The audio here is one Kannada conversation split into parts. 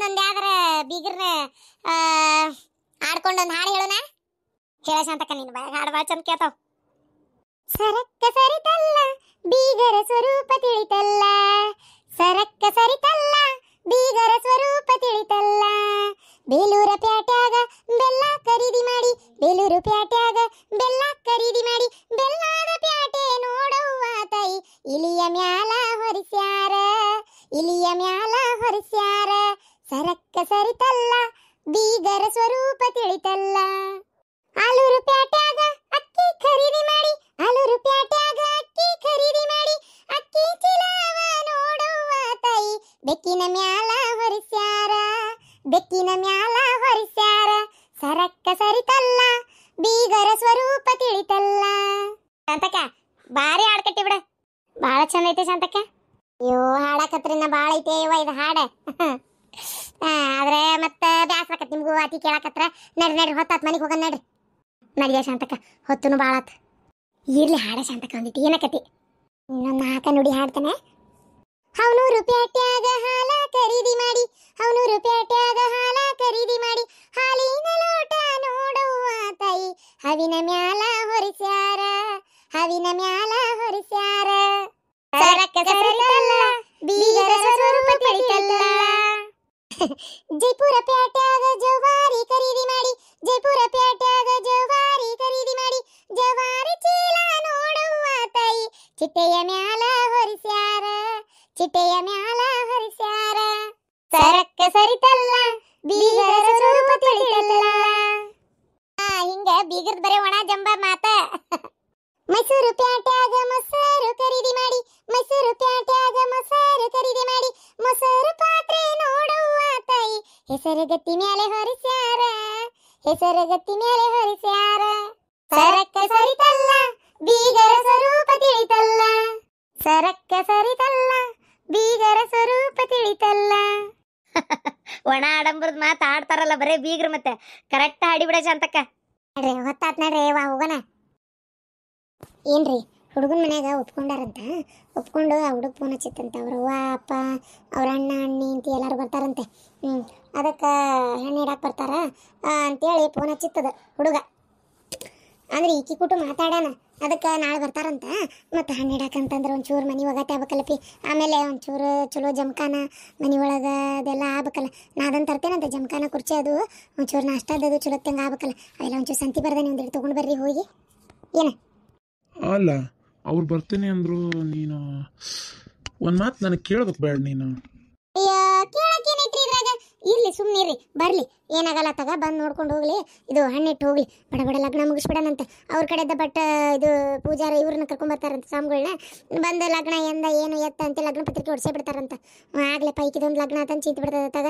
ಒಂದ್ ಯಾವ್ದಾರ ಬೀಗರ್ನ ಆಡ್ಕೊಂಡೊಂದು ಹಾಡು ಹೇಳೋಣ. ಹೇಳ ಶಾಂತಕ್ಕ, ನೀನು ಬಾಯ ಹಾಡು ಭಾಳ ಚಂದ ಕೇಳ್ತಾವ. ಸರಕ್ಕ ಸರಿತಲ್ಲ ಬೀಗರ ಸ್ವರೂಪ ತಿಳಿತಲ್ಲ, ಸರಕ್ಕ ಸರಿತಲ್ಲ ಬೀಗರ ಸ್ವರೂಪ ತಿಳಿತಲ್ಲ. ಬೇಲೂರ ಪ್ಯಾಟ್ಯಾಗ ಬೆಲ್ಲ ಖರೀದಿ ಮಾಡಿ, ಬೇಲೂರು ಪ್ಯಾಟ್ಯಾಗ ಬೆಲ್ಲ ಖರೀದಿ ಮಾಡಿ, ಬೆಲ್ಲದ ಪ್ಯಾಟೆ ನೋಡವ್ವ ತಾಯಿ ಇಲಿಯ ಮ್ಯಾಲ ಹೊರಿಸ್ಯಾರ, ಇಲಿಯ ಮ್ಯಾಲ ಹೊರಿಸ್ಯಾರ. ಸರಕ್ಕ ಸರಿತಲ್ಲ ಬೀಗರ ಸ್ವರೂಪ ತಿಳಿತಲ್ಲ. ಆಲೂರು ಪ್ಯಾಟ್ಯಾಗ ಅಕ್ಕಿ ಖರೀದಿ ಮಾಡಿ, ಆಲೂರು ಪ್ಯಾಟ್ಯಾಗ ಅಕ್ಕಿ ಖರೀದಿ ಮಾಡಿ, ಅಕ್ಕಿ ಚೀಲವ ನೋಡವ್ವ ತಾಯಿ ಬೆಕ್ಕಿನ ಮ್ಯಾಲ ಹೊರಿಸ್ಯಾರ, ಬೆಕ್ಕಿನ ಮ್ಯಾಲ ಹೊರಿಸ್ಯಾರ. ಸರಕ್ಕ ಸರಿತಲ್ಲ ಬೀಗರ ಸ್ವರೂಪ ತಿಳಿತಲ್ಲ. ಶಾಂತಕ್ಕ ಬಾರಿ ಹಾಡ್ ಕಟ್ಟಿ ಬಿಡ, ಬಾಳ ಚಂದ ಐತೆ ಶಾಂತಕ್ಕ. ಅಯ್ಯೋ ಹಾಡಕತ್ರಿನ ಬಾಳ ಐತೆ ಇದು ಹಾಡ. ಆದ್ರೆ ಮತ್ತೆ ಬ್ಯಾಸ್ರಕತ್ ನಿಮ್ಗೂ ಅತಿ ಕೇಳಕತ್ರ. ನಡ್ರಿ ಹೊತ್ತಾತ್ ಮನೆಗೆ ಹೋಗೋಣ ನಡ್ರಿ. ನಡಿಯ ಶಾಂತಕ್ಕ, ಹೊತ್ತುನು ಬಾಳತ್. ಇರ್ಲಿ ಹಾಡ ಶಾಂತಕ್ಕ ಒಂದಿಟ್ಟು ಏನಕತಿ. ಇನ್ನೊಂದು ನಾಲ್ಕ ನುಡಿ ಹಾಡ್ತಾನೆ. ಅವನೂರು ಪ್ಯಾಟ್ಯಾಗ ಹಾಲ ಖರೀದಿ ಮಾಡಿ, ಅವನೂರು ಪ್ಯಾಟ್ಯಾಗ ಹಾಲ ಖರೀದಿ ಮಾಡಿ, ಹಾಲಿನ ಲೋಟ ನೋಡುವ ತಾಯಿ ಹವಿನ ಮ್ಯಾಲ ಹೊರಿಸ್ಯಾರ, ಹವಿನ ಮ್ಯಾಲ ಹೊರಿಸ್ಯಾರ. ಸರಕ್ಕ ಸರಿತಲ್ಲ ಬೀಗರ ಸ್ವರೂಪ ತಿಳಿತಲ್ಲ. ಜೈಪುರ ಪ್ಯಾಟ್ಯಾಗ ಜವಾರಿ ಖರೀದಿ ಮಾಡಿ, ಜೈಪುರ ಪ್ಯಾಟ್ಯಾಗ ಜವಾರಿ ಖರೀದಿ ಮಾಡಿ, ಜವಾರಿ ಚೀಲ ನೋಡುವ ತಾಯಿ ಚಿಟ್ಟೆಯ ಮ್ಯಾಲ ಹೊರಿಸ್ಯಾರ, ಚಿಟ್ಟೆಯ ಮ್ಯಾಲ ಹೊರಿಸ್ಯಾರ. ಸರಕ್ಕ ಸರಿತಲ್ಲ ಬೀಗರ ಸ್ವರೂಪ ತಿಳಿತಲ್ಲ. ಹಿಂಗ ಬೀಗರ್ದ ಬರೇ ಒಣ ಜಂಬ ಮಾತ. ಮೈಸೂರು ಪ್ಯಾಟ್ಯಾಗ ಮೊಸರು ಖರೀದಿ ಮಾಡಿ, ಮೈಸೂರು ಪ್ಯಾಟ್ಯಾಗ ಮೊಸರು ಖರೀದಿ ಮಾಡಿ, ಮೊಸರು ಪಾತ್ರೆ ನೋಡುವ ತಾಯಿ ಹೆಸರುಗತ್ತಿ ಮ್ಯಾಲೆ ಹೊರಿಸ್ಯಾರ, ಹೆಸರುಗತ್ತಿ ಮ್ಯಾಲೆ ಹೊರಿಸ್ಯಾರ. ಸರಕ್ಕ ಸರಿತಲ್ಲ ಬೀಗರ ಸ್ವರೂಪ ತಿಳಿತಲ್ಲ, ಸರಕ್ಕ ಸರಿತಲ್ಲ ಬೀಗರ ಸ್ವರೂಪ ತಿಳಿತಲ್ಲ. ಒಣ ಆಡಂಬರದ ಮಾತು ಆಡ್ತಾರಲ್ಲ ಬರೇ ಬೀಗ್ರ, ಮತ್ತೆ ಕರೆಕ್ಟ್ ಹಾಡಿಬಿಡ ಶಾಂತಕ್ಕ. ನಡ್ರಿ ಹೊತ್ತಾತ್ ನಡ್ರಿ ವಾ ಹೋಗೋಣ. ಏನ್ರಿ ಹುಡುಗನ ಮನ್ಯಾಗ ಒಪ್ಕೊಂಡಾರಂತ, ಒಪ್ಕೊಂಡು ಆ ಹುಡುಗ ಫೋನ್ ಹಚ್ಚಿತ್ತಂತ. ಅವ್ರ ಅವ್ವ ಅಪ್ಪ ಅವ್ರ ಅಣ್ಣ ಅಣ್ಣಿ ಅಂತ ಎಲ್ಲರೂ ಬರ್ತಾರಂತೆ. ಅದಕ್ಕೆ ಹೆಣ್ಣು ಇಡಕ್ಕೆ ಬರ್ತಾರ ಅಂತೇಳಿ ಫೋನ್ ಹಚ್ಚಿತ್ತದ ಹುಡುಗ. ಅಂದ್ರೆ ಈಕಿ ಕೂಟು ಮಾತಾಡೋಣ, ಅದಕ್ಕೆ ನಾಳೆ ಬರ್ತಾರಂತ. ಮತ್ತು ಹಣ್ಣು ಇಡಕ್ಕಂತಂದ್ರೆ ಒಂಚೂರು ಮನೆ ಒಗತ್ತೆ ಆಗ್ಬೇಕಲ್ಲಪಿ, ಆಮೇಲೆ ಒಂಚೂರು ಚಲೋ ಜಮಖಾನ ಮನೆ ಒಳಗೆ ಅದೆಲ್ಲ ಆಗ್ಬೇಕಲ್ಲ. ನಾ ಅದನ್ನು ತರ್ತೇನಂತ ಜಮಖಾನ ಕುರ್ಚಿ, ಅದು ಒಂಚೂರು ನಾಷ್ಟದ್ದು ಚಲೋ ತಂಗ ಆಗ್ಬೇಕಲ್ಲ. ಅವೆಲ್ಲ ಒಂಚೂರು ಸಂತಿ ಬರ್ದೇನೆ ಒಂದೆರಡು ತೊಗೊಂಡು ಬರ್ರಿ ಹೋಗಿ. ಏನು ಅಲ್ಲ ಅವ್ರು ಬರ್ತೇನೆ ಅಂದರು, ನೀನು ಒಂದು ಮಾತು ನನಗೆ ಕೇಳ್ಬೇಕು ಬೇಡ ನೀನು? ಅಯ್ಯೋ ಕೇಳಕ್ಕೇನೈತ್ರಿ ಇದ್ರಾಗ, ಇರ್ಲಿ ಸುಮ್ಮನಿರ್ರಿ, ಬರ್ಲಿ ಏನಾಗಲ್ಲ ತಗ, ಬಂದು ನೋಡ್ಕೊಂಡು ಹೋಗ್ಲಿ. ಇದು ಹಣ್ಣಿಟ್ಟು ಹೋಗ್ಲಿ, ಬಡ ಬಡ ಲಗ್ನ ಮುಗಿಸ್ಬಿಡೋಣಂತೆ. ಅವ್ರ ಕಡೆದ ಬಟ್ ಇದು ಪೂಜಾರ ಇವ್ರನ್ನ ಕರ್ಕೊಂಬರ್ತಾರಂತ ಸ್ವಾಮಿಗಳನ್ನ. ಬಂದು ಲಗ್ನ ಎಂದ ಏನು ಎತ್ತ ಅಂತ ಲಗ್ನ ಪತ್ರಿಕೆ ಹೊಡ್ಸೇ ಬಿಡ್ತಾರಂತ. ಆಗ್ಲೇ ಪೈಕಿದೊಂದು ಲಗ್ನ ಅಂತ ಚಿಂತ ಬಿಡ್ತದ ತಗ.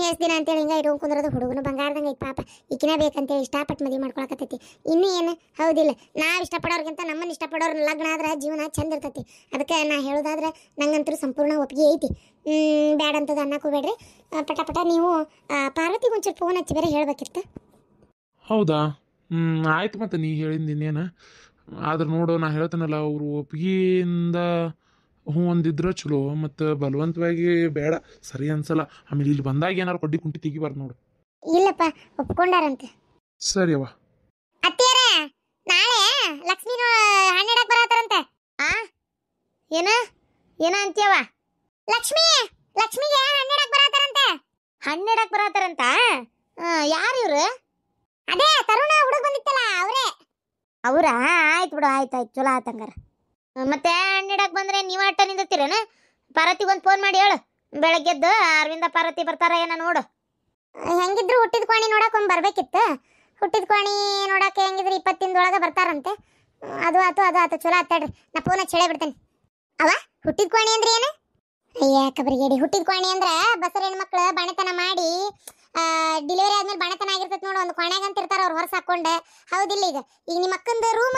ಎಷ್ಟು ದಿನ ಅಂತೇಳಿ ಹಿಂಗೆ ಇಟ್ಕೊಂಡು ಕುಂದ್ರದು. ಹುಡುಗನು ಬಂಗಾರದಂಗೆ ಐತಿ ಪಾಪ, ಈಕಿನ ಬೇಕಂತೇಳಿ ಇಷ್ಟಪಟ್ಟು ಮದುವೆ ಮಾಡ್ಕೊಳಕತ್ತೈತಿ. ಇನ್ನೂ ಏನು ಹೌದಿಲ್ಲ, ನಾವು ಇಷ್ಟಪಡೋರ್ಗಿಂತ ನಮ್ಮನ್ನು ಇಷ್ಟಪಡೋರು ಲಗ್ನ ಆದ್ರೆ ಜೀವನ ಚಂದ ಇರ್ತೈತಿ. ಅದಕ್ಕೆ ನಾ ಹೇಳೋದಾದ್ರೆ ನಂಗಂತೂ ಸಂಪೂರ್ಣ ಒಪ್ಪಿಗೆ ಐತಿ. ಬ್ಯಾಡ ಅಂತದ ಅನ್ನಕ್ಕೂ ಬೇಡ್ರಿ. ಪಟ ಪಟ ನೀವು ಪಾರ್ವತಿಗೆ ಒಂಚೂರು ಫೋನ್ ಹಚ್ಚಿ ಬೇರೆ ಹೇಳ್ಬೇಕಿತ್ತು. ಹೌದಾ? ಆಯ್ತು, ಮತ್ತೆ ನೀ ಹೇಳಿದ್ದು ಇನ್ನೇನು. ಆದ್ರೆ ನೋಡು, ನಾ ಹೇಳ್ತೇನಲ್ಲ, ಅವರು ಒಪ್ಪಿಗೆಯಿಂದ ಹ್ಞೂ ಒಂದಿದ್ರೆ ಚಲೋ, ಮತ್ತು ಬಲವಂತವಾಗಿ ಬೇಡ, ಸರಿ ಅನ್ಸಲ್ಲ. ಆಮೇಲೆ ಇಲ್ಲಿ ಬಂದಾಗ ಏನಾರು ಕೊಡ್ಡಿ ಕುಂಟಿ ತೆಗಿಬಾರ್ದು ನೋಡು. ಇಲ್ಲಪ್ಪ ಒಪ್ಕೊಂಡಾರಂತೆ. ಸರಿ ಅವ್ವ. ಅತ್ತಿಯರ ನಾಳೆ ಲಕ್ಷ್ಮೀ ಹಣ್ಣಿಡಕ್ ಬರತ್ತಾರಂತೆ. ಏನ ಏನ ಅಂತೀಯವ? ಲಕ್ಷ್ಮಿಗೆ ಹಣ್ಣಿಡಕ್ ಬರತ್ತಾರಂತೆ. ಹಣ್ಣಿಡಕ್ ಬರತ್ತಾರಂತ? ಯಾರು ಇವ್ರು? ಅದೇ ತರುಣ ಹುಡುಗ ಬಂದಿತ್ತಲ್ಲ ಅವರೇ. ಅವರಾ? ಆಯ್ತು ಬಿಡು, ಆಯ್ತು ಚಲೋ ಆತಂಗಾರ. ಮತ್ತೆ ಹಣ್ಣಿಡಕ್ ಬಂದ್ರೆ ನೀವು ಅಟ್ಟ ನಿಂದಿರ್ತೀರೇನ? ಪಾರ್ವತಿಗೊಂದು ಫೋನ್ ಮಾಡಿ ಹೇಳು, ಬೆಳಗ್ಗೆದ್ದು ಅರವಿಂದ ಪಾರ್ವತಿ ಬರ್ತಾರ ಏನ ನೋಡು. ಹೆಂಗಿದ್ರು ಹುಟ್ಟಿದ ಕೋಣಿ ನೋಡಕ್ ಒಮ್ಮೆ ಬರ್ಬೇಕಿತ್ತು. ಹುಟ್ಟಿದ ಕೋಣಿ ನೋಡಕ್ಕೆ ಹೆಂಗಿದ್ರು 20 ದಿನದೊಳಗೆ ಬರ್ತಾರಂತೆ. ಅದು ಆತು ಚಲೋ ಆತಾಡ್ರಿ. ನಾ ಫೋನ್ ಹಚ್ಚಿ ಹೇಳೇ ಬಿಡ್ತೇನೆ. ಅವ ಹುಟ್ಟಿದ ಕೋಣಿ ಅಂದ್ರೆ ಏನು? ಅಯ್ಯ ಕಬರಿಗೇಡಿ, ಹುಟ್ಟಿದ ಕೋಣಿ ಅಂದ್ರೆ ಬಸರ ಹೆಣ್ಮಕ್ಳು ಬಣತನ ಮಾಡಿ ಡಿಲಿವರಿ ಆದ್ಮೇಲೆ ಬಣತನ ಆಗಿರ್ತೈತೆ ನೋಡು, ಒಂದು ಕೋಣ್ಯಾಗ ಅಂತ ಇರ್ತಾರ ಅವ್ರು ಹೊರಸ್ ಹಾಕೊಂಡೆ. ಹೌದಿಲ್ಲ? ಈಗ ನಿಮ್ಮ ಅಕ್ಕಂದು ರೂಮ್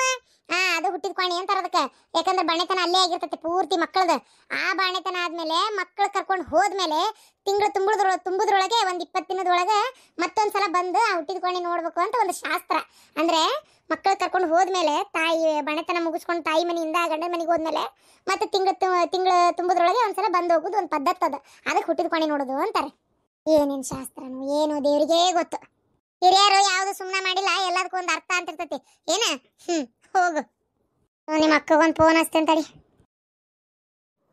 ಅದು ಹುಟ್ಟಿದ ಕೋಣಿ ಅಂತಾರ ಅದಕ್ಕೆ. ಯಾಕಂದ್ರೆ ಬಣತನ ಅಲ್ಲೇ ಆಗಿರ್ತೈತೆ ಪೂರ್ತಿ ಮಕ್ಕಳದು. ಆ ಬಣತನ ಆದ್ಮೇಲೆ ಮಕ್ಕಳು ಕರ್ಕೊಂಡು ಹೋದ್ಮೇಲೆ ತಿಂಗಳು ತುಂಬುದ್ರೊಳಗೆ ಒಂದು 20 ದಿನದೊಳಗೆ ಮತ್ತೊಂದ್ಸಲ ಬಂದು ಆ ಹುಟ್ಟಿದ ಕೋಣಿ ನೋಡ್ಬೇಕು ಅಂತ ಒಂದು ಶಾಸ್ತ್ರ. ಅಂದ್ರೆ ಮಕ್ಕಳು ಕರ್ಕೊಂಡು ಹೋದ್ಮೇಲೆ ತಾಯಿ ಬಣತನ ಮುಗಿಸ್ಕೊಂಡು ತಾಯಿ ಮನೆಯಿಂದ ಗಂಡನ ಮನೆಗೆ ಹೋದ್ಮೇಲೆ ಮತ್ತೆ ತಿಂಗಳು ತುಂಬುದ್ರೊಳಗೆ ಒಂದ್ಸಲ ಬಂದು ಹೋಗೋದು ಒಂದು ಪದ್ಧತಿ ಅದ. ಅದಕ್ಕೆ ಹುಟ್ಟಿದ ಕೋಣಿ ನೋಡೋದು ಅಂತಾರೆ. ಏನೇನ್ ಶಾಸ್ತ್ರನು ಏನು ದೇವ್ರಿಗೇ ಗೊತ್ತು. ಹಿರಿಯರು ಯಾವ್ದು ಸುಮ್ಮನೆ ಮಾಡಿಲ್ಲ, ಎಲ್ಲದಕ್ಕೂ ಒಂದು ಅರ್ಥ ಅಂತ ಇರ್ತೈತಿ ಏನ. ಹೋಗು, ನಿಮ್ಮ ಅಕ್ಕಗೊಂದು ಫೋನ್ ಹಚ್ತೇನೆ ತಡಿ.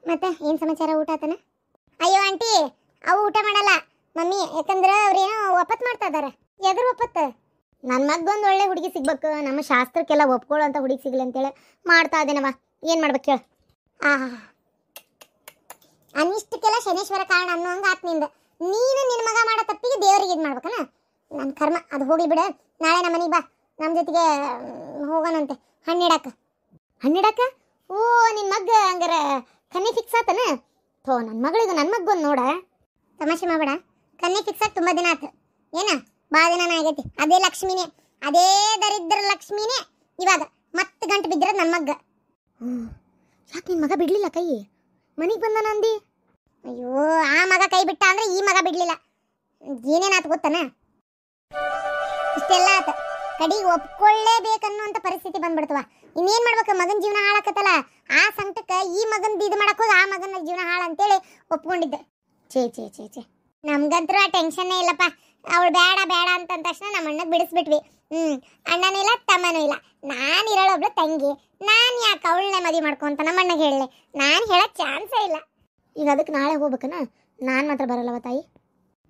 ಮತ್ತೆ ಏನ್ ಸಮಾಚಾರ, ಊಟ ಆತನ? ಅಯ್ಯೋ ಆಂಟಿ, ಅವು ಊಟ ಮಾಡಲ್ಲ ಮಮ್ಮಿ, ಯಾಕಂದ್ರೆ ಅವ್ರೇನೋ ಒಪ್ಪತ್ ಮಾಡ್ತಾ ಇದಾರೆ. ಎದ್ರ ಒಪ್ಪತ್ತು? ನನ್ನ ಮಗೊಂದು ಒಳ್ಳೆ ಹುಡುಗಿ ಸಿಗ್ಬೇಕು, ನಮ್ಮ ಶಾಸ್ತ್ರಕ್ಕೆಲ್ಲ ಒಪ್ಕೊಳ್ಳೋ ಅಂತ ಹುಡುಗಿ ಸಿಗ್ಲಿ ಅಂತೇಳಿ ಮಾಡ್ತಾ ಇದ್ದೇನವ. ಏನ್ ಮಾಡ್ಬೇಕು ಹೇಳ? ಅನಿಷ್ಟಕ್ಕೆಲ್ಲ ಶನೇಶ್ವರ ಕಾರಣ ಅನ್ನೋ ಹಂಗ ಆತ್ ನಿಂದ. ನೀನು ನಿನ್ನ ಮಗ ಮಾಡೋ ತಪ್ಪಿಗೆ ದೇವರಿಗೆ ಇದು ಮಾಡ್ಬೇಕನ? ನನ್ನ ಕರ್ಮ, ಅದು ಹೋಗ್ಲಿ ಬಿಡ. ನಾಳೆ ನಮ್ಮ ಮನೆಗೆ ಬಾ, ನಮ್ಮ ಜೊತೆಗೆ ಹೋಗೋಣಂತೆ ಹಣ್ಣಿಡಾಕ. ಹಣ್ಣಿಡಾಕ? ಓ, ನಿನ್ನ ಮಗ ಹಂಗಾರ ಕನ್ನೆ ಫಿಕ್ಸ್ ಆತನ? ಥೋ, ನನ್ನ ಮಗಳಿಗೆ ನನ್ನ ಮಗೊಂದು ನೋಡ. ತಮಾಷೆ ಮಾಡಬೇಡ, ಕನ್ನೆ ಫಿಕ್ಸ್ ಆಗಿ ತುಂಬ ದಿನ ಆಯ್ತು. ಏನ ಭಾಳ ದಿನನೇ ಆಗೈತಿ. ಅದೇ ಲಕ್ಷ್ಮಿನೇ, ಅದೇ ದರಿದ್ರ ಲಕ್ಷ್ಮಿನೇ ಇವಾಗ ಮತ್ತೆ ಗಂಟು ಬಿದ್ದಿರೋದು ನನ್ನ ಮಗ್ಗ. ಯಾಕೆ ನಿನ್ನ ಮಗ ಬಿಡ್ಲಿಲ್ಲ ಕೈ? ಮನೆಗೆ ಬಂದಾನ ಅಂದಿ? ಅಯ್ಯೋ, ಆ ಮಗ ಕೈ ಬಿಟ್ಟ ಅಂದ್ರೆ ಈ ಮಗ ಬಿಡ್ಲಿಲ್ಲ. ಏನೇನಾತು ಗೊತ್ತನ? ಇಷ್ಟೆಲ್ಲ ಆತ, ಕಡಿಗೆ ಒಪ್ಕೊಳ್ಳೇಬೇಕನ್ನುವಂಥ ಪರಿಸ್ಥಿತಿ ಬಂದ್ಬಿಡ್ತವ. ಇನ್ನೇನ್ ಮಾಡ್ಬೇಕು? ಮಗನ ಜೀವನ ಹಾಳಾಕತ್ತಲ್ಲ, ಆ ಸಂಕಟಕ್ಕೆ ಈ ಮಗನ್ ಇದು ಮಾಡಕ್ಕೋದು ಆ ಮಗನ ಜೀವನ ಹಾಳು ಅಂತೇಳಿ ಒಪ್ಕೊಂಡಿದ್ದೆ. ಛೇ ಛೇ ಛೇ ಛೇ, ನಮ್ಗಂತೂ ಆ ಟೆನ್ಷನ್ನೇ ಇಲ್ಲಪ್ಪ. ಅವಳು ಬೇಡ ಬೇಡ ಅಂತ ತಕ್ಷಣ ನಮ್ಮ ಅಣ್ಣಗೆ ಬಿಡಿಸ್ಬಿಟ್ವಿ. ಅಣ್ಣನೂ ಇಲ್ಲ ತಮ್ಮನೂ ಇಲ್ಲ, ನಾನು ಇರೋಳೊಬ್ಳು ತಂಗಿ. ನಾನು ಯಾಕೆ ಅವಳನ್ನೇ ಮದುವೆ ಮಾಡ್ಕೊಂತ ನಮ್ಮ ಅಣ್ಣಗೆ ಹೇಳಲೆ? ನಾನು ಹೇಳಕ್ ಚಾನ್ಸೇ ಇಲ್ಲ. ಈಗ ಅದಕ್ಕೆ ನಾಳೆ ಹೋಗ್ಬೇಕನ? ನಾನು ಮಾತ್ರ ಬರಲ್ಲವ ತಾಯಿ.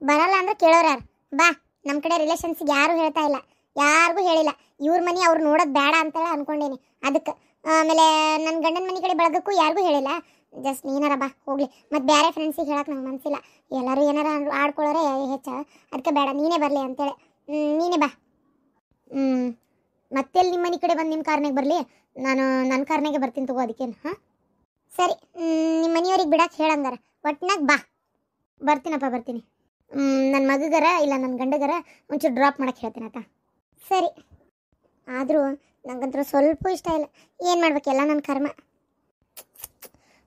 ಬರಲ್ಲ ಅಂದ್ರೆ ಕೇಳೋರು ಯಾರು? ಬಾ, ನಮ್ಮ ಕಡೆ ರಿಲೇಷನ್ಸ್ಗೆ ಯಾರು ಹೇಳ್ತಾ ಇಲ್ಲ, ಯಾರಿಗೂ ಹೇಳಿಲ್ಲ. ಇವ್ರ ಮನೆ ಅವ್ರು ನೋಡೋದು ಬೇಡ ಅಂತೇಳಿ ಅನ್ಕೊಂಡೇನಿ. ಅದಕ್ಕೆ ಆಮೇಲೆ ನನ್ನ ಗಂಡನ ಮನೆ ಕಡೆ ಬೆಳಗಕ್ಕೂ ಯಾರಿಗೂ ಹೇಳಿಲ್ಲ. ಜಸ್ಟ್ ನೀನಾರ ಬಾ ಹೋಗ್ಲಿ. ಮತ್ತು ಬೇರೆ ಫ್ರೆಂಡ್ಸಿಗೆ ಹೇಳಕ್ಕೆ ನಂಗೆ ಮನಸ್ಸಿಲ್ಲ. ಎಲ್ಲರೂ ಏನಾರ ಆಡ್ಕೊಳ್ಳೋರೆ ಹೆಚ್ಚ, ಅದಕ್ಕೆ ಬೇಡ, ನೀನೇ ಬರಲಿ ಅಂತೇಳಿ. ನೀನೇ ಬಾ. ಮತ್ತೆಲ್ಲಿ ನಿಮ್ಮ ಮನೆ ಕಡೆ ಬಂದು ನಿಮ್ಮ ಕಾರ್ನಾಗ ಬರಲಿ, ನಾನು ನನ್ನ ಕಾರ್ನಾಗೆ ಬರ್ತೀನಿ ತಗೋ. ಅದಕ್ಕೇನು? ಹಾಂ ಸರಿ, ನಿಮ್ಮ ಮನೆಯವ್ರಿಗೆ ಬಿಡಕ್ಕೆ ಹೇಳಂಗಾರ. ಒಟ್ನಾಗ ಬಾ. ಬರ್ತೀನಪ್ಪ, ಬರ್ತೀನಿ. ನನ್ನ ಮಗಗರ ಇಲ್ಲ ನನ್ನ ಗಂಡಗರ ಒಂಚೂರು ಡ್ರಾಪ್ ಮಾಡಕ್ಕೆ ಹೇಳ್ತೀನಿ ಆತ. ಸರಿ. ಆದರೂ ನಂಗಂತೂ ಸ್ವಲ್ಪ ಇಷ್ಟ ಇಲ್ಲ. ಏನು ಮಾಡ್ಬೇಕೆಲ್ಲ ನನ್ನ ಕರ್ಮ.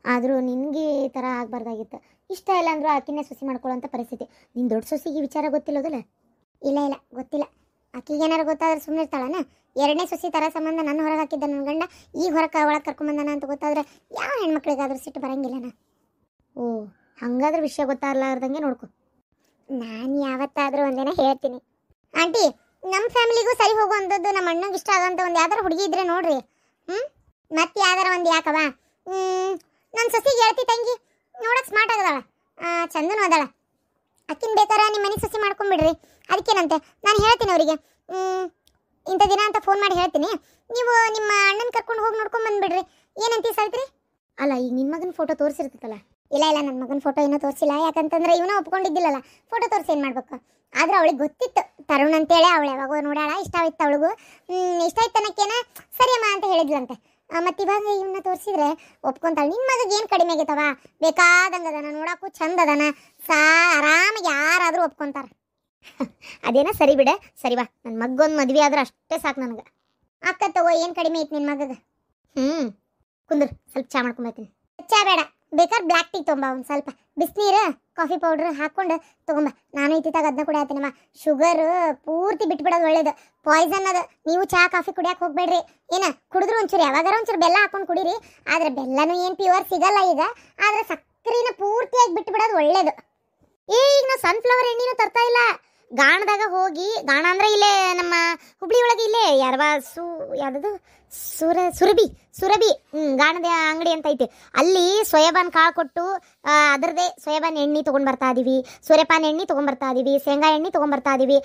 ಆದರೂ ನಿನಗೆ ಈ ಥರ ಆಗಬಾರ್ದಾಗಿತ್ತು. ಇಷ್ಟ ಇಲ್ಲ ಅಂದರೂ ಆಕಿನೇ ಸೊಸಿ ಮಾಡ್ಕೊಳ್ಳೋಂಥ ಪರಿಸ್ಥಿತಿ. ನಿನ್ನ ದೊಡ್ಡ ಸೊಸಿಗೆ ವಿಚಾರ ಗೊತ್ತಿಲ್ಲೋದಲ್ಲ? ಇಲ್ಲ ಇಲ್ಲ, ಗೊತ್ತಿಲ್ಲ. ಆಕಿಗೆ ಏನಾರು ಗೊತ್ತಾದ್ರೆ ಸುಮ್ಮನೆ ಇರ್ತಾಳನ? ಎರಡನೇ ಸೊಸಿ ಥರ ಸಂಬಂಧ ನನ್ನ ಹೊರಗೆ ಹಾಕಿದ್ದ ನನ್ನ ಗಂಡ ಈಗ ಹೊರಗೆ ಒಳಗೆ ಕರ್ಕೊಂಬಂದಾನ ಅಂತ ಗೊತ್ತಾದ್ರೆ ಯಾವ ಹೆಣ್ಮಕ್ಳಿಗಾದ್ರೂ ಸಿಟ್ಟು ಬರಂಗಿಲ್ಲನ? ಓ, ಹಾಗಾದ್ರೆ ವಿಷಯ ಗೊತ್ತಾಗಲಾರ್ದಂಗೆ ನೋಡ್ಕೊ. ನಾನು ಯಾವತ್ತಾದರೂ ಒಂದೇನ ಹೇಳ್ತೀನಿ ಆಂಟಿ. ನಮ್ಮ ಫ್ಯಾಮಿಲಿಗೂ ಸರಿ ಹೋಗುವಂಥದ್ದು, ನಮ್ಮ ಅಣ್ಣಂಗೆ ಇಷ್ಟ ಆಗೋಂಥ ಒಂದು ಯಾವ್ದಾರು ಹುಡುಗಿ ಇದ್ರೆ ನೋಡ್ರಿ. ಮತ್ತೆ ಯಾವ್ದಾರ ಒಂದು ಯಾಕವ? ನನ್ನ ಸೊಸಿಗೆ ಹೇಳ್ತಿ ತಂಗಿ, ನೋಡಕ್ಕೆ ಸ್ಮಾರ್ಟ್ ಆಗದಾಳ, ಚಂದನೂ ಅದಾಳ. ಅಕ್ಕಿನ ಬೇಕಾರೆ ನಿಮ್ಮ ಮನೆಗೆ ಸೊಸಿ ಮಾಡ್ಕೊಂಬಿಡ್ರಿ. ಅದಕ್ಕೇನಂತೆ ನಾನು ಹೇಳ್ತೀನಿ ಅವರಿಗೆ, ಇಂಥ ದಿನ ಅಂತ ಫೋನ್ ಮಾಡಿ ಹೇಳ್ತೀನಿ. ನೀವು ನಿಮ್ಮ ಅಣ್ಣನ ಕರ್ಕೊಂಡು ಹೋಗಿ ನೋಡ್ಕೊಂಡು ಬಂದುಬಿಡ್ರಿ. ಏನಂತೀ ಸಾಯ್ತ್ರಿ? ಅಲ್ಲ, ಈಗ ನಿನ್ನ ಮಗನ ಫೋಟೋ ತೋರಿಸಿರ್ತೈತಲ್ಲ? ಇಲ್ಲ ಇಲ್ಲ, ನನ್ನ ಮಗನ ಫೋಟೋ ಏನೂ ತೋರಿಸಿಲ್ಲ. ಯಾಕಂತಂದ್ರೆ ಇವನ ಒಪ್ಕೊಂಡಿದ್ದಿಲ್ಲಲ್ಲ, ಫೋಟೋ ತೋರಿಸಿ ಏನು ಮಾಡ್ಬೇಕು? ಆದ್ರೆ ಅವಳಿಗೆ ಗೊತ್ತಿತ್ತು ತರುಣ್ ಅಂತೇಳಿ. ಅವಳು ಯಾವಾಗೋ ನೋಡಾಳ, ಇಷ್ಟ ಆಯ್ತು ಅವಳಿಗೂ. ಇಷ್ಟ ಆಯ್ತು ಅನ್ನಕ್ಕೇನ ಸರಿಯಮ್ಮ ಅಂತ ಹೇಳಿದ್ಲಂತೆ. ಮತ್ತು ಇವಾಗ ಇವನ್ನ ತೋರಿಸಿದ್ರೆ ಒಪ್ಕೊಂತಾಳೆ. ನಿನ್ನ ಮಗಗೆ ಏನು ಕಡಿಮೆ ಆಗೈತವ? ಬೇಕಾದಂಗೆ ಅದಾನ, ನೋಡಕ್ಕೂ ಚಂದ ಅದಾನ, ಆರಾಮಾಗಿ ಯಾರಾದರೂ ಒಪ್ಕೊಂತಾರೆ. ಅದೇನ ಸರಿ ಬಿಡ. ಸರಿ ಬಾ, ನನ್ನ ಮಗೊಂದು ಮದುವೆ ಆದ್ರೆ ಅಷ್ಟೇ ಸಾಕು ನನಗೆ. ಅಕ್ಕ ತಗೋ, ಏನು ಕಡಿಮೆ ಐತಿ ನಿನ್ನ ಮಗಗೆ? ಕುಂದ್ರು, ಸ್ವಲ್ಪ ಚಾ ಮಾಡ್ಕೊಂಬರ್ತೀನಿ. ಚಾ ಬೇಡ, ಬೇಕಾದ್ರೆ ಬ್ಲ್ಯಾಕ್ ಟೀ ತೊಗೊಂಬ. ಒಂದು ಸ್ವಲ್ಪ ಬಿಸಿನೀರು ಕಾಫಿ ಪೌಡ್ರ್ ಹಾಕ್ಕೊಂಡು ತೊಗೊಂಬ. ನಾನು ಇತ್ತಿತ್ತಾಗ ಅದನ್ನ ಕುಡಿಯತ್ತೀನಮ್ಮ. ಶುಗರು ಪೂರ್ತಿ ಬಿಟ್ಬಿಡೋದು ಒಳ್ಳೇದು, ಪಾಯ್ಸನ್ ಅದು. ನೀವು ಚಹಾ ಕಾಫಿ ಕುಡಿಯಕ್ಕೆ ಹೋಗ್ಬೇಡ್ರಿ. ಏನ ಕುಡಿದ್ರು ಒಂಚೂರು ಯಾವಾಗಾರ ಒಂಚೂರು ಬೆಲ್ಲ ಹಾಕೊಂಡು ಕುಡೀರಿ. ಆದರೆ ಬೆಲ್ಲನೂ ಏನು ಪ್ಯೂರ್ ಸಿಗಲ್ಲ ಈಗ. ಆದರೆ ಸಕ್ಕರೆನ ಪೂರ್ತಿಯಾಗಿ ಬಿಟ್ಬಿಡೋದು ಒಳ್ಳೇದು. ಈಗ ನಾವು ಸನ್ಫ್ಲವರ್ ಎಣ್ಣೆನೂ ತರ್ತಾ ಇಲ್ಲ. ಗಾಣದಾಗ ಹೋಗಿ, ಗಾಣ ಅಂದ್ರೆ ಇಲ್ಲೇ ನಮ್ಮ ಹುಬ್ಳಿ ಒಳಗೆ ಇಲ್ಲೇ ಯಾವ್ದು ಸುರಭಿ ಗಾಣದ ಅಂಗಡಿ ಅಂತ ಐತಿ. ಅಲ್ಲಿ ಸೋಯಾಬಾನ್ ಕಾಳು ಕೊಟ್ಟು ಅದರದೇ ಸೋಯಾಬಾನ್ ಎಣ್ಣೆ ತೊಗೊಂಡು ಬರ್ತಾ ಇದೀವಿ, ಸೂರ್ಯಪಾನ ಎಣ್ಣೆ ತೊಗೊಂಡು ಬರ್ತಾ ಇದೀವಿ, ಶೇಂಗಾ ಎಣ್ಣೆ ತೊಗೊಂಡು ಬರ್ತಾ ಇದೀವಿ.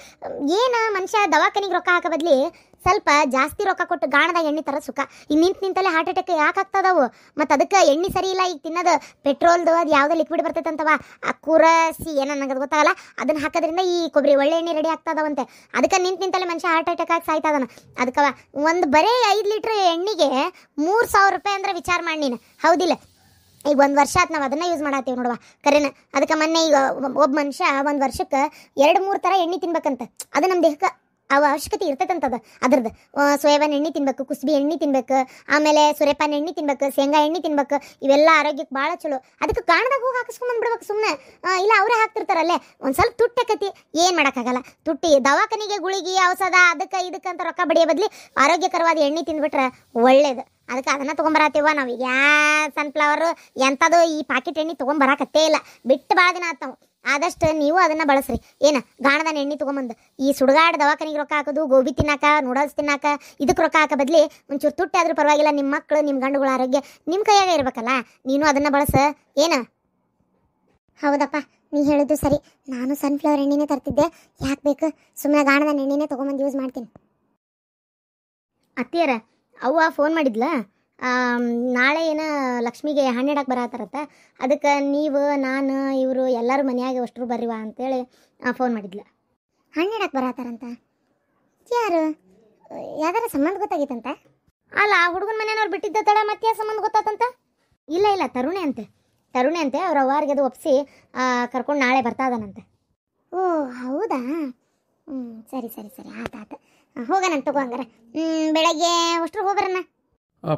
ಏನು ಮನುಷ್ಯ ದವಾಖಾನಿಗೆ ರೊಕ್ಕ ಹಾಕೋ ಬದ್ಲಿ ಸ್ವಲ್ಪ ಜಾಸ್ತಿ ರೊಕ್ಕ ಕೊಟ್ಟು ಗಾಣದಾಗ ಎಣ್ಣೆ ತರ ಸುಖ. ಈಗ ನಿಂತಲ್ಲೇ ಹಾರ್ಟ್ ಅಟ್ಯಾಕ್ ಯಾಕೆ ಆಗ್ತದವು? ಮತ್ತು ಅದಕ್ಕೆ ಎಣ್ಣೆ ಸರಿ ಇಲ್ಲ. ಈಗ ತಿನ್ನೋದು ಪೆಟ್ರೋಲ್ದು ಅದು ಯಾವುದೋ ಲಿಕ್ವಿಡ್ ಬರ್ತೈತಂತವ, ಆ ಕುರಸಿ ಏನೋ ನನಗೆ ಗೊತ್ತಾಗಲ್ಲ. ಅದನ್ನು ಹಾಕೋದ್ರಿಂದ ಈ ಕೊಬ್ಬರಿ ಒಳ್ಳೆ ಎಣ್ಣೆ ರೆಡಿ ಆಗ್ತದವಂತೆ. ಅದಕ್ಕೆ ನಿಂತಲ್ಲೇ ಮನುಷ್ಯ ಹಾರ್ಟ್ ಅಟ್ಯಾಕ್ ಆಗಿ ಸಾಯ್ತದನ. ಅದಕ್ಕವ ಒಂದು ಬರೀ 5 ಲೀಟ್ರ್ ಎಣ್ಣೆಗೆ 3,000 ರೂಪಾಯಿ ಅಂದ್ರೆ ವಿಚಾರ ಮಾಡಿ ನೀನು, ಹೌದಿಲ್ಲ? ಈಗ 1 ವರ್ಷ ಆಯ್ತು ನಾವು ಅದನ್ನ ಯೂಸ್ ಮಾಡತ್ತೀವಿ ನೋಡುವ, ಕರೆನ. ಅದಕ್ಕೆ ಮೊನ್ನೆ ಈಗ ಒಬ್ಬ ಮನುಷ್ಯ 1 ವರ್ಷಕ್ಕೆ 2-3 ಥರ ಎಣ್ಣೆ ತಿನ್ಬೇಕಂತ. ಅದು ನಮ್ಮ ದೇಹಕ್ಕೆ ಅವಶ್ಯಕತೆ ಇರ್ತೈತಂತದ. ಅದ್ರದ್ದು ಸೋಯಾಬಾನ್ ಎಣ್ಣೆ ತಿನ್ಬೇಕು, ಕುಸ್ಬಿ ಎಣ್ಣೆ ತಿನ್ಬೇಕು, ಆಮೇಲೆ ಸೂರ್ಯಪಾನ ಎಣ್ಣೆ ತಿನ್ಬೇಕು, ಶೇಂಗಾ ಎಣ್ಣೆ ತಿನ್ಬೇಕು. ಇವೆಲ್ಲ ಆರೋಗ್ಯಕ್ಕೆ ಭಾಳ ಚಲೋ. ಅದಕ್ಕೆ ಗಾಣದಾಗ ಹೋಗಿ ಹಾಕಿಸ್ಕೊಂಡ್ಬಂದ್ಬಿಡ್ಬೇಕು ಸುಮ್ಮನೆ. ಇಲ್ಲ ಅವರೇ ಹಾಕ್ತಿರ್ತಾರಲ್ಲೇ, ಒಂದು ಸ್ವಲ್ಪ ತುಟ್ಟಕತಿ ಏನು ಮಾಡೋಕ್ಕಾಗಲ್ಲ. ತುಟ್ಟಿ ದವಾಖಾನಿಗೆ ಗುಳಿಗೆ ಔಷಧ ಅದಕ್ಕೆ ಇದಕ್ಕೆ ಅಂತ ರೊಕ್ಕ ಬಡಿಯೋ ಬದಲಿ ಆರೋಗ್ಯಕರವಾದ ಎಣ್ಣೆ ತಿಂದ್ಬಿಟ್ರೆ ಒಳ್ಳೇದು. ಅದಕ್ಕೆ ಅದನ್ನು ತೊಗೊಂಬರತ್ತೀವ ನಾವು. ಈಗ ಸನ್ಫ್ಲವರು ಎಂಥದ್ದು ಈ ಪಾಕೆಟ್ ಎಣ್ಣೆ ತೊಗೊಂಬರಕತ್ತೇ ಇಲ್ಲ, ಬಿಟ್ಟು ಭಾಳ ದಿನ ಆಯ್ತು ನಾವು. ಆದಷ್ಟು ನೀವು ಅದನ್ನ ಬಳಸ್ರಿ. ಏನ ಗಾಣದ ಎಣ್ಣೆ ತೊಗೊಂಬಂದು ಈ ಸುಡುಗಾಡ ದವಾಖಾನಿಗೆ ರೊಕ್ಕ ಹಾಕೋದು, ಗೋಬಿ ತಿನ್ನಾಕ, ನೂಡಲ್ಸ್ ತಿನ್ನಾಕ, ಇದಕ್ಕೆ ರೊಕ್ಕ ಹಾಕೋ ಬದ್ಲಿ ಒಂಚೂರು ತುಟ್ಟಿ ಆದ್ರೂ ಪರವಾಗಿಲ್ಲ. ನಿಮ್ಮ ಮಕ್ಕಳು ನಿಮ್ಮ ಗಂಡುಗಳ ಆರೋಗ್ಯ ನಿಮ್ಮ ಕೈಯಾಗ ಇರ್ಬೇಕಲ್ಲ, ನೀನು ಅದನ್ನ ಬಳಸ. ಏನ? ಹೌದಪ್ಪ, ನೀ ಹೇಳಿದ್ದು ಸರಿ. ನಾನು ಸನ್ಫ್ಲವರ್ ಎಣ್ಣೆನೇ ತರ್ತಿದ್ದೆ, ಯಾಕೆ ಬೇಕು? ಸುಮ್ಮನೆ ಗಾಣದ ಎಣ್ಣೆನೇ ತೊಗೊಂಬಂದು ಯೂಸ್ ಮಾಡ್ತೀನಿ. ಅತ್ತಿಯರ ಅವ್ವ ಫೋನ್ ಮಾಡಿದ್ಲ, ನಾಳೆ ಏನ ಲಕ್ಷ್ಮಿಗೆ ಹಣ್ಣಿಡಕ್ಕೆ ಬರತ್ತಾರತ್ತ. ಅದಕ್ಕೆ ನೀವು, ನಾನು, ಇವರು ಎಲ್ಲರೂ ಮನೆಯಾಗೆ ಅಷ್ಟರು ಬರ್ರಿವಾ ಅಂತೇಳಿ ಫೋನ್ ಮಾಡಿದ್ಲ. ಹಣ್ಣಿಡಕ್ಕೆ ಬರತ್ತಾರಂತ? ಯಾರು? ಯಾವ್ದಾರ ಸಂಬಂಧ ಗೊತ್ತಾಗಿತ್ತಂತ? ಅಲ್ಲ, ಹುಡುಗನ ಮನೆಯವ್ರು ಬಿಟ್ಟಿದ್ದ ತಡ ಮತ್ತೆ ಯಾವ ಸಂಬಂಧ ಗೊತ್ತಾತಂತ? ಇಲ್ಲ, ತರುಣಿ ಅಂತೆ ಅವ್ರ ಅವ್ವಾರಿಗೆ ಅದು ಒಪ್ಪಿಸಿ ಕರ್ಕೊಂಡು ನಾಳೆ ಬರ್ತಾ ಇದ್ದಾನಂತೆ. ಓ ಹೌದಾ? ಸರಿ ಆತ ಹೋಗೋಣಂತ ತಗೋ ಹಂಗಾರೆ. ಬೆಳಗ್ಗೆ ಅಷ್ಟ್ರು ಹೋಗ್ಬರಣ್ಣ.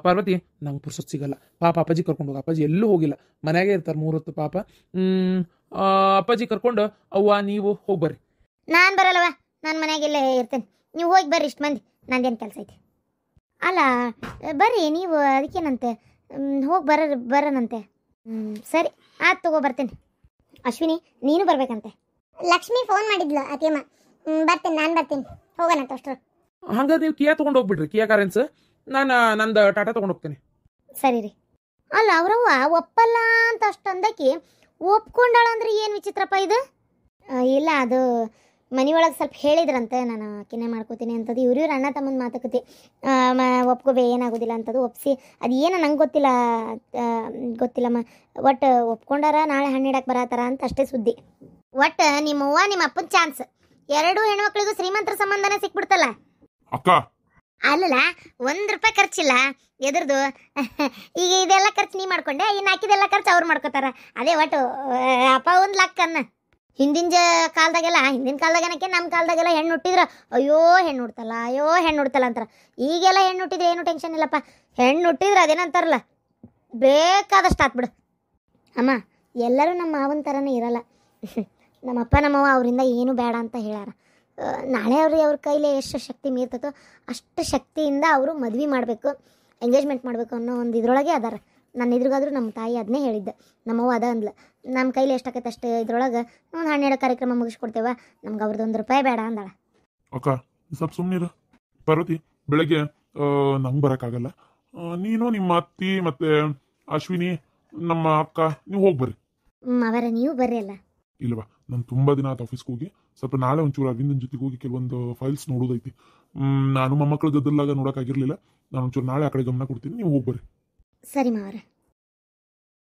ಪಾರ್ವತಿ, ನಂಗೆ ಪುರ್ಸೊತ್ತು ಸಿಗಲ್ಲ. ಪಾಪ ಅಪ್ಪಾಜಿ ಕರ್ಕೊಂಡು ಹೋಗಿ. ಅಪ್ಪಾಜಿ ಎಲ್ಲೂ ಹೋಗಿಲ್ಲ, ಮನೆಯಾಗೆ ಇರ್ತಾರೆ 3 ಹೊತ್ತು ಪಾಪ. ಅಪ್ಪಾಜಿ ಕರ್ಕೊಂಡು ಅವ್ವ ನೀವು ಹೋಗ್ಬರ್ರಿ. ನಾನು ಬರಲ್ಲವ, ನಾನು ಮನೆಯಾಗೆಲ್ಲೇ ಇರ್ತೇನೆ. ನೀವು ಹೋಗಿ ಬರ್ರಿ, ಇಷ್ಟು ಮಂದಿ, ನಂದೇನು ಕೆಲಸ ಐತಿ. ಅಲ್ಲ ಬರ್ರಿ ನೀವು, ಅದಕ್ಕೇನಂತೆ, ಹೋಗಿ ಬರೋಣಂತೆ. ಸರಿ ಆಯ್ತು ತಗೋ, ಬರ್ತೇನೆ. ಅಶ್ವಿನಿ ನೀನು ಬರ್ಬೇಕಂತೆ. ಲಕ್ಷ್ಮಿ ಫೋನ್ ಮಾಡಿದ್ಲು ಅತಿಯಮ್ಮ. ಬರ್ತೇನೆ, ನಾನು ಬರ್ತೀನಿ, ಹೋಗೋಣಂತ ಅಷ್ಟ್ರು. ಹಂಗಾರೆ ನೀವು ಕಿಯಾ ತೊಗೊಂಡು ಹೋಗ್ಬಿಡ್ರಿ, ಕಿಯಾ ಕಾರೆನ್ಸ್. ನಾನು ನಂದು ಟಾಟಾ ತೊಗೊಂಡು ಹೋಗ್ತೇನೆ. ಸರಿ ರೀ. ಅಲ್ಲ ಅವ್ರವ್ವ ಒಪ್ಪಲ್ಲ ಅಂತ ಅಷ್ಟು ಅಂದಕ್ಕೆ ಒಪ್ಕೊಂಡಾಳ ಅಂದ್ರೆ ಏನು ವಿಚಿತ್ರಪ್ಪ ಇದು? ಇಲ್ಲ, ಅದು ಮನೆಯೊಳಗೆ ಸ್ವಲ್ಪ ಹೇಳಿದ್ರಂತೆ, ನಾನು ಕಿನ್ನೆ ಮಾಡ್ಕೋತೀನಿ ಅಂತದ್ದು. ಇವ್ರ ಅಣ್ಣ ತಮ್ಮನ ಮಾತುಕತೆ, ಒಪ್ಕೋಬೇ ಏನಾಗೋದಿಲ್ಲ ಅಂತದ್ದು. ಒಪ್ಸಿ ಅದು ಏನೋ ನಂಗೆ ಗೊತ್ತಿಲ್ಲಮ್ಮ. ಒಟ್ಟು ಒಪ್ಕೊಂಡಾರ, ನಾಳೆ ಹಣ್ಣಿಡಕ್ಕೆ ಬರತ್ತಾರ ಅಂತ ಅಷ್ಟೇ ಸುದ್ದಿ. ಒಟ್ಟು ನಿಮ್ಮವ್ವ ನಿಮ್ಮ ಅಪ್ಪನ ಚಾನ್ಸ್, 2 ಹೆಣ್ಮಕ್ಳಿಗೂ ಶ್ರೀಮಂತರ ಸಂಬಂಧನೇ ಸಿಕ್ಬಿಡ್ತಲ್ಲ ಅಕ್ಕ. ಅಲ್ಲಲ್ಲ, ₹1 ಖರ್ಚಿಲ್ಲ ಎದ್ರದು. ಈಗ ಇದೆಲ್ಲ ಖರ್ಚು ನೀ ಮಾಡ್ಕೊಂಡೆ, ಇನ್ನು ಹಾಕಿದೆಲ್ಲ ಖರ್ಚು ಅವ್ರು ಮಾಡ್ಕೋತಾರ. ಅದೇ ಒಟ್ಟು ಅಪ್ಪ ಒಂದು ಲಕ್ಕನ್ನ. ಹಿಂದಿನ ಕಾಲದಾಗೆನಕ್ಕೆ ನಮ್ಮ ಕಾಲದಾಗೆಲ್ಲ ಹೆಣ್ಣು ಹುಟ್ಟಿದ್ರ ಹೆಣ್ಣು ಹುಡ್ತಲ್ಲ ಅಂತಾರೆ. ಈಗೆಲ್ಲ ಹೆಣ್ಣು ಹುಟ್ಟಿದ್ರೆ ಏನು ಟೆನ್ಷನ್ ಇಲ್ಲಪ್ಪ. ಹೆಣ್ಣು ಹುಟ್ಟಿದ್ರೆ ಅದೇನಂತಾರಲ್ಲ, ಬೇಕಾದಷ್ಟು ಆತ್ಬಿಡು. ಅಮ್ಮ, ಎಲ್ಲರೂ ನಮ್ಮ ಮಾವನ ಥರನೇ ಇರಲ್ಲ. ನಮ್ಮಪ್ಪ ನಮ್ಮವ್ವ ಅವರಿಂದ ಏನು ಬೇಡ ಅಂತ ಹೇಳ್ಯಾರ. ನಾಳೆ ಅವ್ರ ಕೈಲಿ ಎಷ್ಟು ಶಕ್ತಿ ಮೀರ್ತತೋ ಅಷ್ಟು ಶಕ್ತಿಯಿಂದ ಅವರು ಮದ್ವೆ ಮಾಡಬೇಕು, ಎಂಗೇಜ್ಮೆಂಟ್ ಮಾಡಬೇಕು ಅನ್ನೋ ಒಂದು ಇದ್ರೊಳಗೆ ಅದಾರ. ನನ್ನ ಎದುರುಗಾದ್ರೂ ನಮ್ಮ ತಾಯಿ ಅದನ್ನೇ ಹೇಳಿದ್ದೆ. ನಮ್ಮವ್ವ ಅದ ಅಂದ್ಲು, ನಮ್ಮ ಕೈಲಿ ಎಷ್ಟಾಕೈತೆ ಅಷ್ಟು ಇದ್ರೊಳಗೆ ಒಂದು ಹನ್ನೆರಡು ಕಾರ್ಯಕ್ರಮ ಮುಗಿಸ್ಕೊಡ್ತೇವ, ನಮ್ಗೆ ಅವ್ರದ್ದು ₹1 ಬೇಡ ಅಂದಾಳ. ಅಕ್ಕ ಸ್ವಲ್ಪ ಸುಮ್ಮನಿರ. ಪಾರ್ವತಿ, ಬೆಳಗ್ಗೆ ನಂಗೆ ಬರೋಕ್ಕಾಗಲ್ಲ. ನೀನು, ನಿಮ್ಮ ಅತ್ತಿ, ಮತ್ತೆ ಅಶ್ವಿನಿ, ನಮ್ಮ ಅಕ್ಕ, ನೀವು ಹೋಗ್ಬರ್ರಿ. ಅವರ ನೀವು ಬರ್ರಿ ಅಲ್ಲ. ಇಲ್ವಾ, ನಾನು ತುಂಬ ದಿನ ಆಯ್ತು ಆಫೀಸ್ಗೆ ಹೋಗಿ. ಸ್ವಲ್ಪ ನಾಳೆ ಒಂಚೂರು ಅರವಿಂದನ ಜೊತೆಗೆ ಹೋಗಿ ಕೆಲವೊಂದು ಫೈಲ್ಸ್ ನೋಡೋದೈತಿ. ನಾನು ಮೊಮ್ಮಕ್ಕಳ ಗದ್ದಲಾಗ ನೋಡೋಕ್ಕಾಗಿರ್ಲಿಲ್ಲ. ನಾನು ಒಂಚೂರು ನಾಳೆ ಆ ಕಡೆ ಗಮನ ಕೊಡ್ತೀನಿ, ನೀವು ಹೋಗ್ಬರ್ರಿ. ಸರಿ ಮಾವರ.